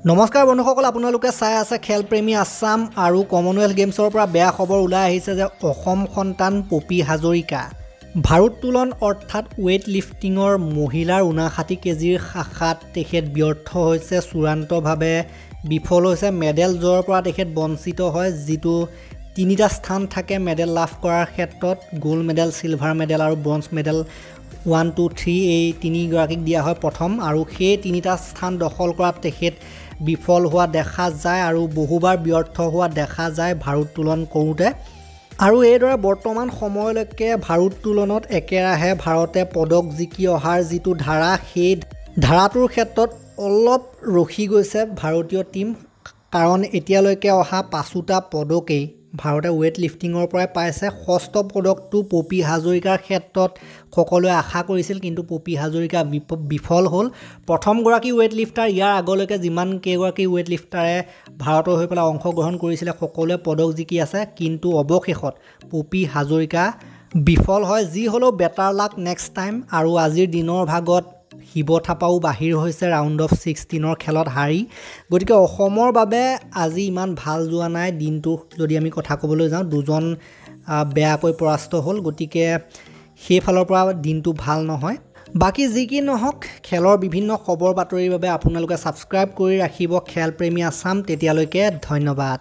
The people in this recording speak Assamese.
নমস্কাৰ বন্ধুসকল, আপোনালোকে চাই আছে খেলপ্ৰেমী আছাম আৰু কমনৱেলথ গেমছৰ পৰা বেয়া খবৰ ওলাই আহিছে যে অসম সন্তান পপী হাজৰিকা ভাৰোত্তোলন অৰ্থাৎ ৱেইট লিফটিঙৰ মহিলাৰ 59 কেজিৰ শাখাত তেখেত ব্যৰ্থ হৈছে, চূড়ান্তভাৱে বিফল হৈছে। মেডেল জয়ৰ পৰা তেখেত বঞ্চিত হয়। যিটো তিনিটা স্থান থাকে মেডেল লাভ কৰাৰ ক্ষেত্ৰত, গোল্ড মেডেল, চিলভাৰ মেডেল আৰু ব্ৰঞ্জ মেডেল 1, 2, 3 এই তিনিগৰাকীক দিয়া হয় প্ৰথম, আৰু সেই তিনিটা স্থান দখল কৰাত তেখেত বিফল হোৱা দেখা যায় আৰু বহুবাৰ ব্যৰ্থ হোৱা দেখা যায় ভাৰোত্তোলন কৰোঁতে। আৰু এইদৰে বৰ্তমান সময়লৈকে ভাৰোত্তোলনত একেৰাহে ভাৰতে পদক জিকি অহাৰ যিটো ধাৰা, সেই ধাৰাটোৰ ক্ষেত্ৰত অলপ ৰখি গৈছে ভাৰতীয় টীম, কাৰণ এতিয়ালৈকে অহা 5টা পদকেই ভাৰতে ৱেইট লিফটিঙৰ পৰাই পাইছে। 6ষ্ঠ পদকটো পপী হাজৰিকাৰ ক্ষেত্ৰত সকলোৱে আশা কৰিছিল, কিন্তু পপী হাজৰিকা বিফল হ'ল। প্ৰথমগৰাকী ৱেইট লিফটাৰ, ইয়াৰ আগলৈকে যিমান কেইগৰাকী ৱেইট লিফটাৰে ভাৰতৰ হৈ পেলাই অংশগ্ৰহণ কৰিছিলে সকলোৱে পদক জিকি আছে, কিন্তু অৱশেষত পপী হাজৰিকা বিফল হয়। যি হ'লেও বেটাৰ লাক নেক্সট টাইম। আৰু আজিৰ দিনৰ ভাগত শিৱ থাপাও বাহিৰ হৈছে ৰাউণ্ড অফ 16ৰ খেলত হাৰি, গতিকে অসমৰ বাবে আজি ইমান ভাল যোৱা নাই। দিনটো যদি আমি কথা ক'বলৈ যাওঁ, দুজন বেয়াকৈ পৰাস্ত হ'ল, গতিকে সেইফালৰ পৰা দিনটো ভাল নহয়। বাকী যি কি নহওক, খেলৰ বিভিন্ন খবৰ বাতৰিৰ বাবে আপোনালোকে ছাবস্ক্ৰাইব কৰি ৰাখিব খেলপ্ৰেমী আছাম। তেতিয়ালৈকে ধন্যবাদ।